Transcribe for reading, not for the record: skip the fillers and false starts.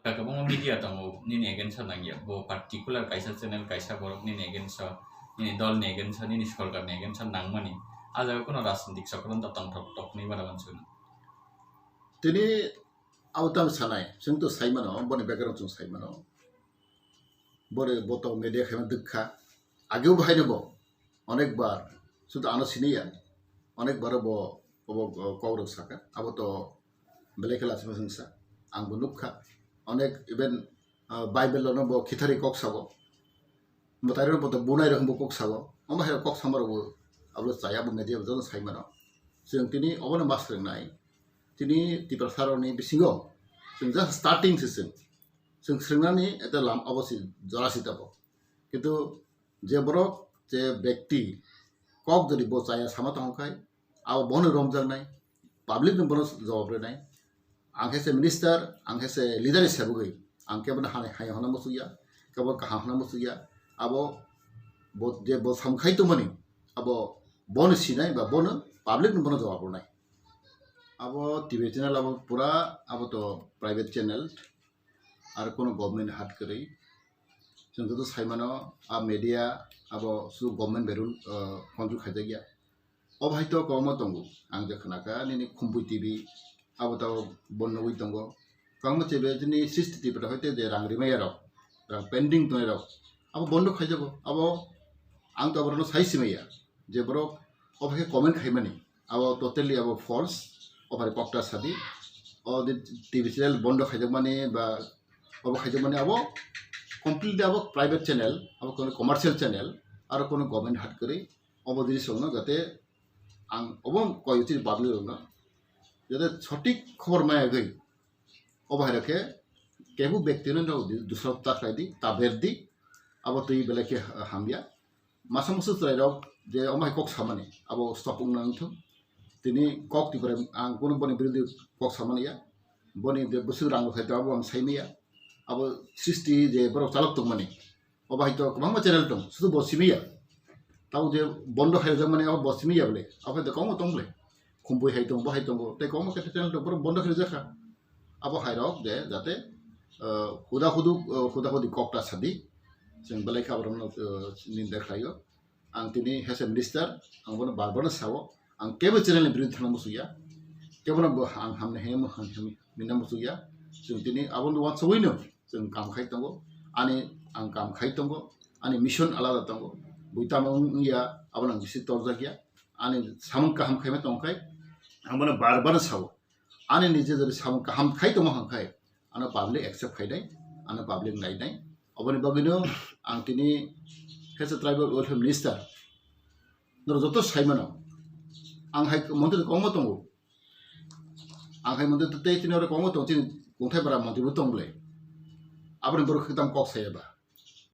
Kakabong media tango nini against sa nangya bo particular kaisa channel kaisa borok nini against sa nini dol ni against sa nini sorkar ni against sa nangmani aja kono rajnitik sakron ta tang tok ni bana mansun তিনি আওতাম সানাই जों তো সাইমানো বনে ব্যাকরণ जों সাইমানো বরে বত media Khaimah Daksha আগেও বাহাইনব অনেকবার শুধু আনো সিনিয়া অনেকবার ব কৌরব সাকা আবো তো বেলেখেলা সিমা आंबो नुखा अनेक इभेन बाइबेल ब खिथारि कक सागो मताइरो बत बुनाइ रखम कक सागो अमा हे कक सामरो आबो चाया बु मेडिया जों साइमानो जों तिनि अबनो मास्रनाय तिनि तिप्रसारनि बिसिङाव जों जास्ट स्टार्टिं जों स्रोंनानै एटा लाम अबसि जरासि ताबो किन्तु जे बरक जे व्यक्ति कक जदि ब चाया सामा तंखाय आबो बनो रमजानाय पाब्लिक न बनो जवाबनाय आं हेसे मिनिस्टार आं हेसे लिडार हिसाबै आं केबन हाय हना मसुया केबन कहा हना मसुया आबो बो जे बो सामखाय तो मनि आबो बन सिनाय बा बन पाब्लिक न बनो जवाब नाय आबो टीवी चैनल आबो पूरा आबो तो प्राइवेट चैनल आर कोनो गवर्नमेंट हात करै जों तो साइमानो आ मीडिया आबो सु गवर्नमेंट बेरुल कन्ट्रोल खायजागिया अब हायतो कम दंगो आं देखनाका नि खुम्बुइ टीवी आबो तो बन्नो ui tongo kangma chebe jini CCTV pata hoite je rang rimaya rok rang pending tonai rok abo bondo khaijabo abo ang to abrono saisimaya je borok obake comment khaimani abo totally abo false obare kokta sadi o TV channel bondo khaijamani ba obo khaijamani abo completely abo private channel abo kono commercial channel aro kono government hat kori obo diri songno jate ang obon koyuti babli rona যাতে সঠিক খবর মায়া গই অবাহিরকে কেবু ব্যক্তি ন দুসরা তাকাই দি তাবের দি আবো তুই বেলাকে হামিয়া মাসা মুসু ত্রাইরক যে অমাই কক সামানি আবো স্টপিং নাংথু তিনি কক তি করে আং কোন বনি বিরুদ্ধে কক সামানিয়া বনি যে বসু রাং খাইতো আবো আম সাইমিয়া আবো সৃষ্টি যে বড় চালক তো মানে অবাহিত কমা চ্যানেল তো শুধু বসিমিয়া তাও যে বন্ধ খাই মানে আবো বসিমিয়া বলে আবো তো কম তংলে खुम्बुइ हाय दंबो हाय दंबो ते कम केटे चैनल तो बंद खरि जाखा आबो हायरक जे जाते हुदा हुदि ककटा सादि जों बेलाय खाबरन निंदा खायो आं तिनि हेसे मिनिस्टार आं बन बारबन सावो आं केबो चैनल बिरुद्ध थाना मुसुया केबो आं हामने हेम मिना मुसुया जों तिनि आबन वान सवैनो जों काम खाय दंगो आं काम खाय दंगो आनि मिशन आलादा दंगो बुइतामं या आबन आं बिसि तरजागिया आनि सामं काहाम खायमा तंखाय आंबोनो बार सावो आने निजे जरि सामं काहाम खाय तंग हांखाय आनो पाब्लिक एक्सेप्ट खायनाय आनो पाब्लिक नायनाय अबनि बगिनो आं तिनि हेसे ट्राइबल वेलफेयर मिनिस्टार नर जत साइमानो आं हाय मन्त्रि कम दंगो आं हाय मन्त्रि तै तिनि कम दं तिनि गंथाय बारा मन्त्रिबो दंले आबनि बर खिताम कक सायबा